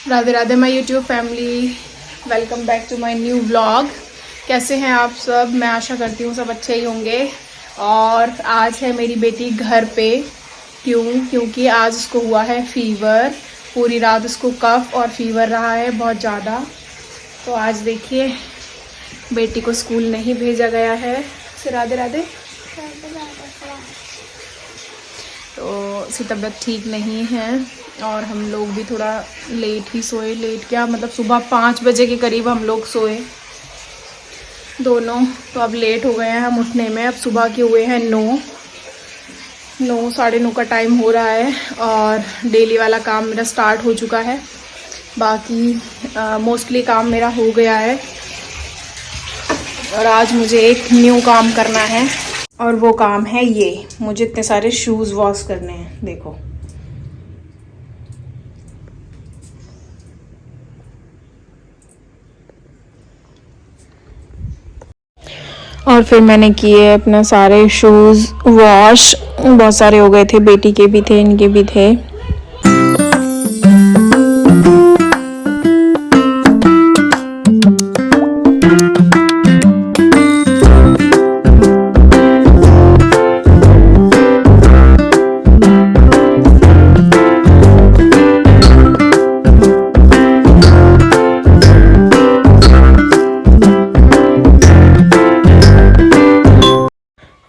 Radhe Radhe my YouTube family, welcome back to my new vlog. कैसे हैं आप सब? मैं आशा करती हूँ सब अच्छे ही होंगे। और आज है मेरी बेटी घर पे। क्योंकि आज उसको हुआ है फीवर। पूरी रात उसको कफ और फीवर रहा है बहुत ज़्यादा। तो आज देखिए बेटी को स्कूल नहीं भेजा गया है। राधे राधे। तो उसकी तबीयत ठीक नहीं है और हम लोग भी थोड़ा लेट ही सोए। लेट क्या मतलब सुबह 5 बजे के करीब हम लोग सोए दोनों। तो अब लेट हो गए हैं हम उठने में। अब सुबह के हुए हैं 9 साढ़े 9 का टाइम हो रहा है और डेली वाला काम मेरा स्टार्ट हो चुका है। बाकी मोस्टली काम मेरा हो गया है और आज मुझे एक न्यू काम करना है और वो काम है ये। मुझे इतने सारे शूज़ वॉश करने हैं, देखो। और फिर मैंने किए अपने सारे शूज़ वॉश। बहुत सारे हो गए थे, बेटी के भी थे, इनके भी थे।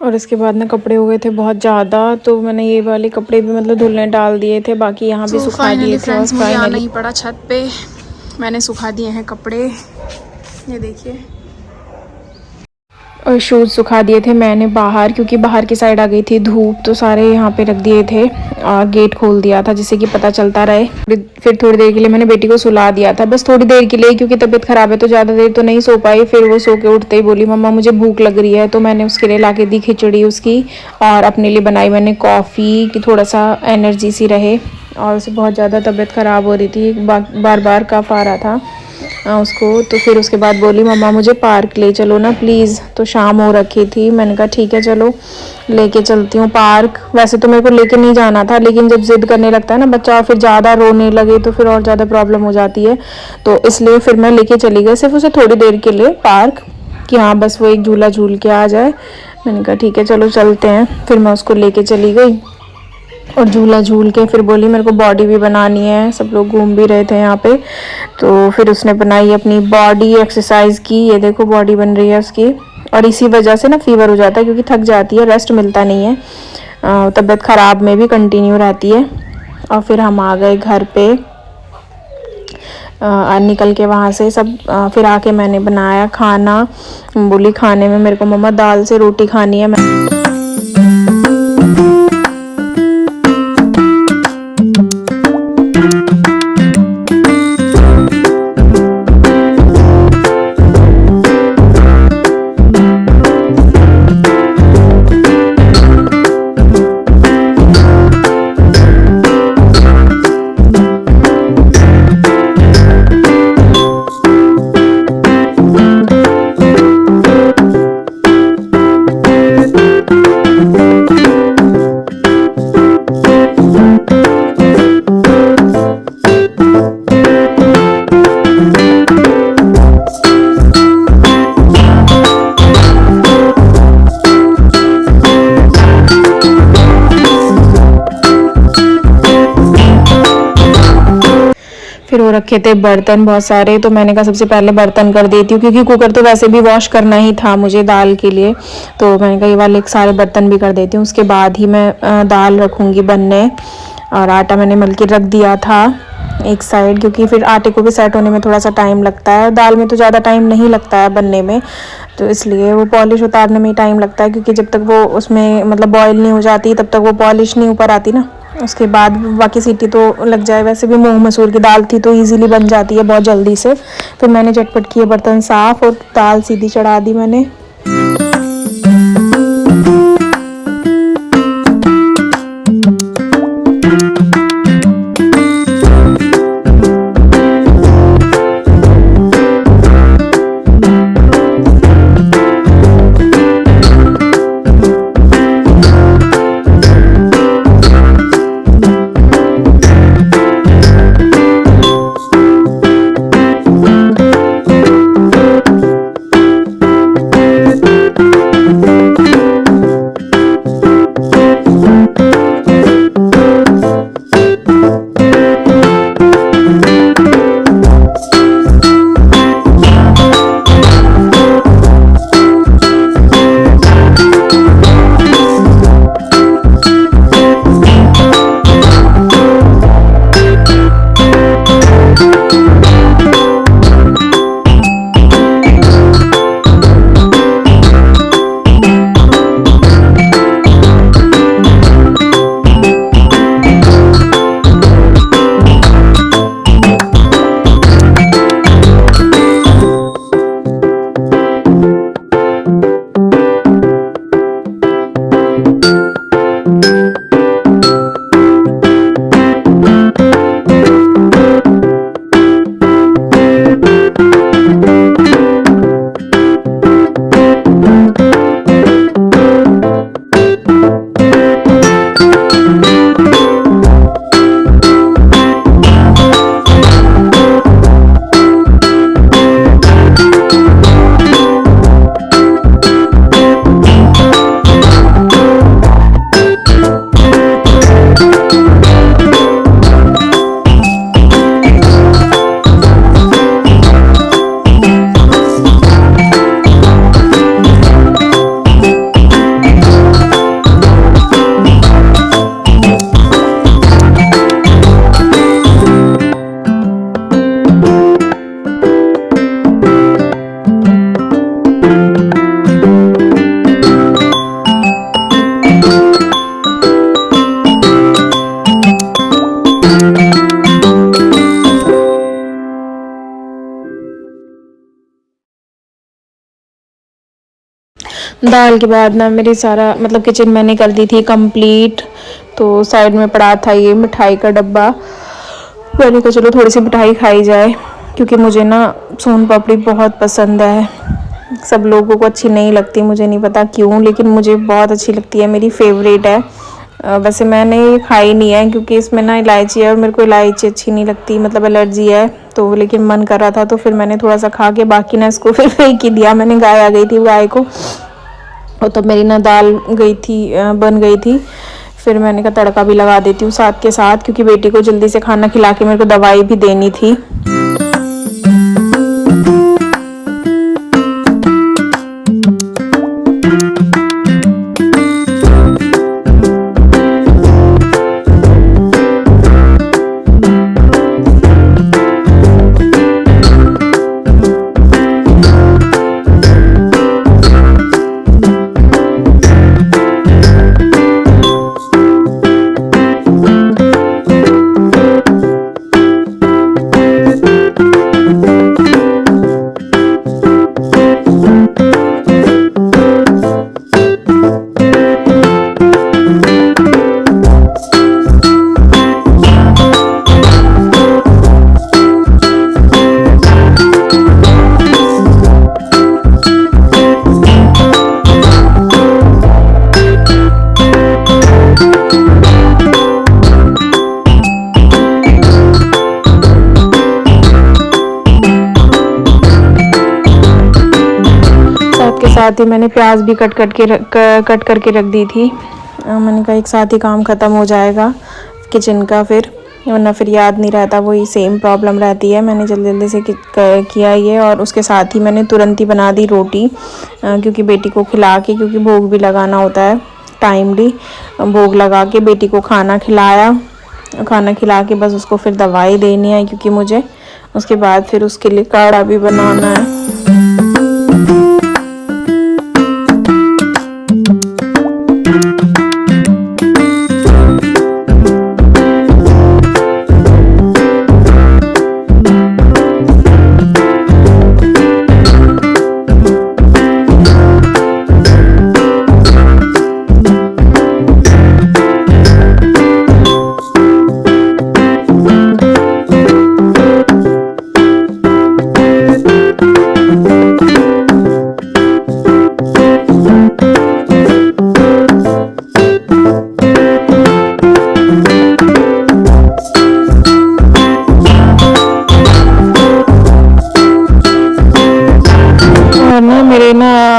और इसके बाद ना कपड़े हो गए थे बहुत ज़्यादा, तो मैंने ये वाले कपड़े भी मतलब धुलने डाल दिए थे, बाकी यहाँ भी सुखा दिए थे। और मुझे आना ही पड़ा छत पे। मैंने सुखा दिए हैं कपड़े, ये देखिए। और शूज़ सुखा दिए थे मैंने बाहर, क्योंकि बाहर की साइड आ गई थी धूप, तो सारे यहाँ पे रख दिए थे और गेट खोल दिया था जिससे कि पता चलता रहे। फिर थोड़ी देर के लिए मैंने बेटी को सुला दिया था, बस थोड़ी देर के लिए, क्योंकि तबीयत ख़राब है तो ज़्यादा देर तो नहीं सो पाई। फिर वो सो के उठते ही बोली मम्मा मुझे भूख लग रही है, तो मैंने उसके लिए ला के दी खिचड़ी उसकी, और अपने लिए बनाई मैंने कॉफ़ी कि थोड़ा सा एनर्जी सी रहे। और उसे बहुत ज़्यादा तबीयत ख़राब हो रही थी, बार बार कफ आ रहा था उसको। तो फिर उसके बाद बोली मम्मा मुझे पार्क ले चलो ना प्लीज़। तो शाम हो रखी थी, मैंने कहा ठीक है चलो लेके चलती हूँ पार्क। वैसे तो मेरे को लेके नहीं जाना था, लेकिन जब जिद करने लगता है ना बच्चा और फिर ज़्यादा रोने लगे तो फिर और ज़्यादा प्रॉब्लम हो जाती है। तो इसलिए फिर मैं लेके चली गई सिर्फ उसे थोड़ी देर के लिए पार्क, कि हाँ बस वो एक झूला झूल के आ जाए। मैंने कहा ठीक है चलो चलते हैं। फिर मैं उसको लेके चली गई और झूला झूल के फिर बोली मेरे को बॉडी भी बनानी है। सब लोग घूम भी रहे थे यहाँ पे, तो फिर उसने बनाई अपनी बॉडी, एक्सरसाइज की। ये देखो बॉडी बन रही है उसकी। और इसी वजह से ना फीवर हो जाता है, क्योंकि थक जाती है, रेस्ट मिलता नहीं है, तबीयत ख़राब में भी कंटिन्यू रहती है। और फिर हम आ गए घर पे निकल के वहाँ से सब। फिर आके मैंने बनाया खाना। बोली खाने में मेरे को मम्मा दाल से रोटी खानी है। फिर वो रखे थे बर्तन बहुत सारे, तो मैंने कहा सबसे पहले बर्तन कर देती हूँ, क्योंकि कुकर तो वैसे भी वॉश करना ही था मुझे दाल के लिए। तो मैंने कहा ये वाले सारे बर्तन भी कर देती हूँ, उसके बाद ही मैं दाल रखूँगी बनने। और आटा मैंने मल के रख दिया था एक साइड, क्योंकि फिर आटे को भी सेट होने में थोड़ा सा टाइम लगता है। दाल में तो ज़्यादा टाइम नहीं लगता है बनने में, तो इसलिए वो पॉलिश उतारने में ही टाइम लगता है, क्योंकि जब तक वो उसमें मतलब बॉयल नहीं हो जाती तब तक वो पॉलिश नहीं ऊपर आती ना। उसके बाद बाकी सीटी तो लग जाए। वैसे भी मूंग मसूर की दाल थी तो इजीली बन जाती है बहुत जल्दी से। फिर मैंने झटपट किए बर्तन साफ़ और दाल सीधी चढ़ा दी मैंने। दाल के बाद ना मेरी सारा मतलब किचन मैंने कर दी थी कंप्लीट। तो साइड में पड़ा था ये मिठाई का डब्बा। मैंने कहा चलो थोड़ी सी मिठाई खाई जाए, क्योंकि मुझे ना सोन पापड़ी बहुत पसंद है। सब लोगों को अच्छी नहीं लगती, मुझे नहीं पता क्यों, लेकिन मुझे बहुत अच्छी लगती है, मेरी फेवरेट है। वैसे मैंने ये खाई नहीं है क्योंकि इसमें ना इलायची है और मेरे को इलायची अच्छी नहीं लगती, मतलब एलर्जी है। तो लेकिन मन कर रहा था तो फिर मैंने थोड़ा सा खा के बाकी ना इसको फिर फेंक ही दिया। मैंने गाय आ गई थी गाय को, और तो मेरी ना दाल गई थी बन गई थी। फिर मैंने कहा तड़का भी लगा देती हूँ साथ के साथ, क्योंकि बेटी को जल्दी से खाना खिला के मेरे को दवाई भी देनी थी। साथ ही मैंने प्याज भी कट करके रख दी थी। मैंने कहा एक साथ ही काम ख़त्म हो जाएगा किचन का, फिर वरना फिर याद नहीं रहता, वही सेम प्रॉब्लम रहती है। मैंने जल्दी जल्दी से किया ये, और उसके साथ ही मैंने तुरंत ही बना दी रोटी, क्योंकि बेटी को खिला के, क्योंकि भोग भी लगाना होता है टाइमली। भोग लगा के बेटी को खाना खिलाया, खाना खिला के बस उसको फिर दवाई देनी है, क्योंकि मुझे उसके बाद फिर उसके लिए काढ़ा भी बनाना है।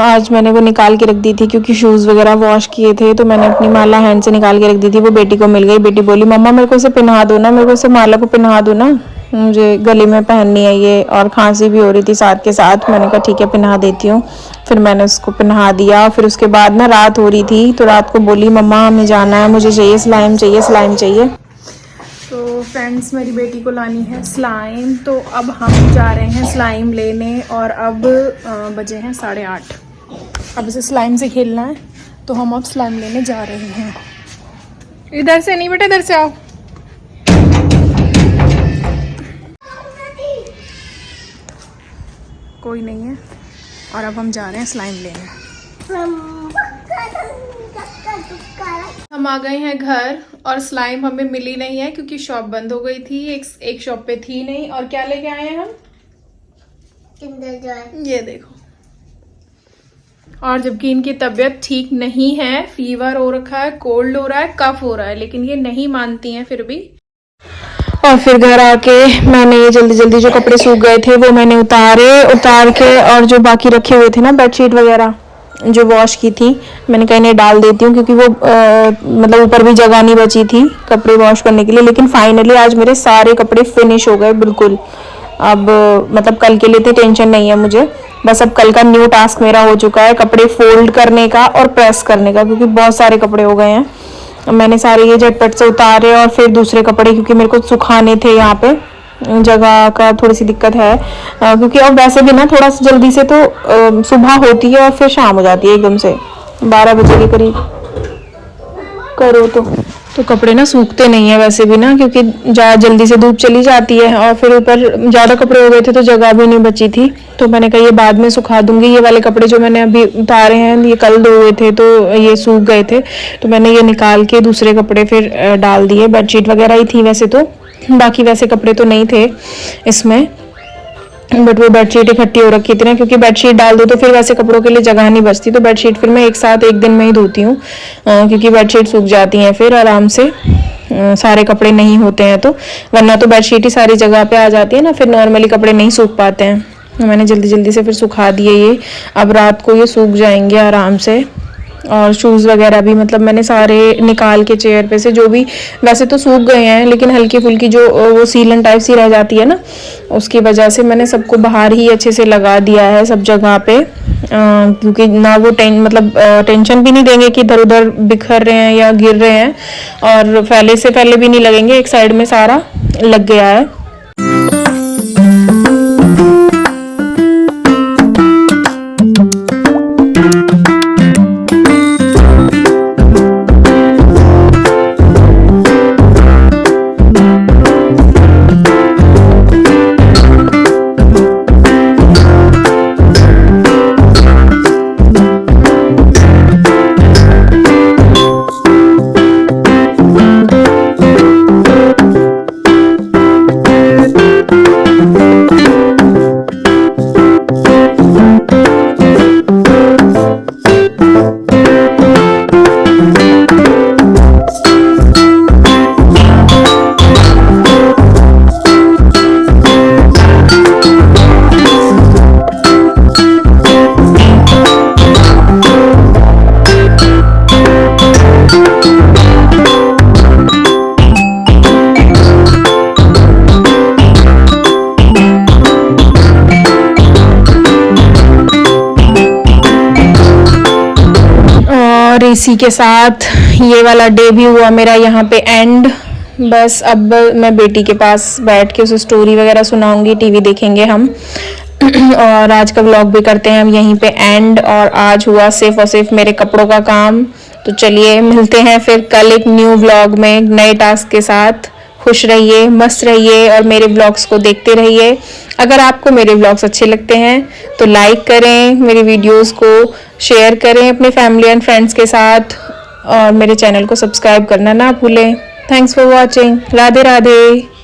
आज मैंने वो निकाल के रख दी थी, क्योंकि शूज़ वगैरह वॉश किए थे, तो मैंने अपनी माला हैंड से निकाल के रख दी थी। वो बेटी को मिल गई। बेटी बोली मम्मा मेरे को इसे पहना दो ना, मेरे को इसे माला को पहना दो ना, मुझे गले में पहननी है ये, और खांसी भी हो रही थी साथ के साथ। मैंने कहा ठीक है पहना देती हूँ। फिर मैंने उसको पहना दिया। फिर उसके बाद ना रात हो रही थी, तो रात को बोली मम्मा हमें जाना है, मुझे चाहिए स्लाइम, चाहिए स्लाइम चाहिए। तो फ्रेंड्स मेरी बेटी को लानी है स्लाइम, तो अब हम जा रहे हैं स्लाइम लेने। और अब बजे हैं 8:30। अब इसे स्लाइम से खेलना है, तो हम अब स्लाइम लेने जा रहे हैं। इधर से नहीं बेटा, इधर से आओ। कोई नहीं है, और अब हम जा रहे हैं स्लाइम लेने। हम आ गए हैं घर, और स्लाइम हमें मिली नहीं है क्योंकि शॉप बंद हो गई थी। एक शॉप पे थी नहीं। और क्या लेके आए हैं हम? Kinder Joy. ये देखो। और जबकि इनकी तबीयत ठीक नहीं है, फीवर हो रखा है, कोल्ड हो रहा है, कफ हो रहा है, लेकिन ये नहीं मानती हैं फिर भी। और फिर घर आके मैंने ये जल्दी जल्दी जो कपड़े सूख गए थे वो मैंने उतार के, और जो बाकी रखे हुए थे ना बेडशीट वगैरह जो वॉश की थी, मैंने कहीं नहीं डाल देती हूँ, क्योंकि वो मतलब ऊपर भी जगह नहीं बची थी कपड़े वॉश करने के लिए। लेकिन फाइनली आज मेरे सारे कपड़े फिनिश हो गए बिल्कुल। अब मतलब कल के लिए तो टेंशन नहीं है मुझे, बस अब कल का न्यू टास्क मेरा हो चुका है, कपड़े फोल्ड करने का और प्रेस करने का, क्योंकि बहुत सारे कपड़े हो गए हैं। मैंने सारे ये झटपट से उतारे, और फिर दूसरे कपड़े क्योंकि मेरे को सुखाने थे, यहाँ पे जगह का थोड़ी सी दिक्कत है, क्योंकि अब वैसे भी ना थोड़ा सा जल्दी से तो सुबह होती है और फिर शाम हो जाती है एकदम से 12 बजे के करीब करो तो। तो कपड़े ना सूखते नहीं है वैसे भी ना, क्योंकि जल्दी से धूप चली जाती है और फिर ऊपर ज़्यादा कपड़े हो गए थे तो जगह भी नहीं बची थी। तो मैंने कहा ये बाद में सुखा दूंगी। ये वाले कपड़े जो मैंने अभी उतारे हैं ये कल धोए थे तो ये सूख गए थे, तो मैंने ये निकाल के दूसरे कपड़े फिर डाल दिए। बेडशीट वगैरह ही थी वैसे तो, बाकी वैसे कपड़े तो नहीं थे इसमें, बट वो बेडशीट इकट्ठी हो रखी थी ना, क्योंकि बेडशीट डाल दो तो फिर वैसे कपड़ों के लिए जगह नहीं बचती। तो बेडशीट फिर मैं एक साथ एक दिन में ही धोती हूँ, क्योंकि बेडशीट सूख जाती हैं फिर आराम से, सारे कपड़े नहीं होते हैं तो, वरना तो बेडशीट ही सारी जगह पे आ जाती है ना, फिर नॉर्मली कपड़े नहीं सूख पाते हैं। तो मैंने जल्दी जल्दी से फिर सुखा दिए ये, अब रात को ये सूख जाएंगे आराम से। और शूज़ वगैरह भी मतलब मैंने सारे निकाल के चेयर पे से, जो भी वैसे तो सूख गए हैं लेकिन हल्की फुल्की जो वो सीलन टाइप सी रह जाती है ना, उसकी वजह से मैंने सबको बाहर ही अच्छे से लगा दिया है सब जगह पे, क्योंकि ना वो टेंशन भी नहीं देंगे कि इधर उधर बिखर रहे हैं या गिर रहे हैं, और फैले से पहले भी नहीं लगेंगे, एक साइड में सारा लग गया है। और इसी के साथ ये वाला डे भी हुआ मेरा यहाँ पे एंड। बस अब मैं बेटी के पास बैठ के उसे स्टोरी वगैरह सुनाऊंगी, टीवी देखेंगे हम और आज का व्लॉग भी करते हैं हम यहीं पे एंड। और आज हुआ सिर्फ और सिर्फ मेरे कपड़ों का काम। तो चलिए मिलते हैं फिर कल एक न्यू व्लॉग में नए टास्क के साथ। खुश रहिए, मस्त रहिए और मेरे व्लॉग्स को देखते रहिए। अगर आपको मेरे व्लॉग्स अच्छे लगते हैं तो लाइक करें, मेरी वीडियोस को शेयर करें अपने फैमिली एंड फ्रेंड्स के साथ, और मेरे चैनल को सब्सक्राइब करना ना भूलें। Thanks for watching. Radhe Radhe.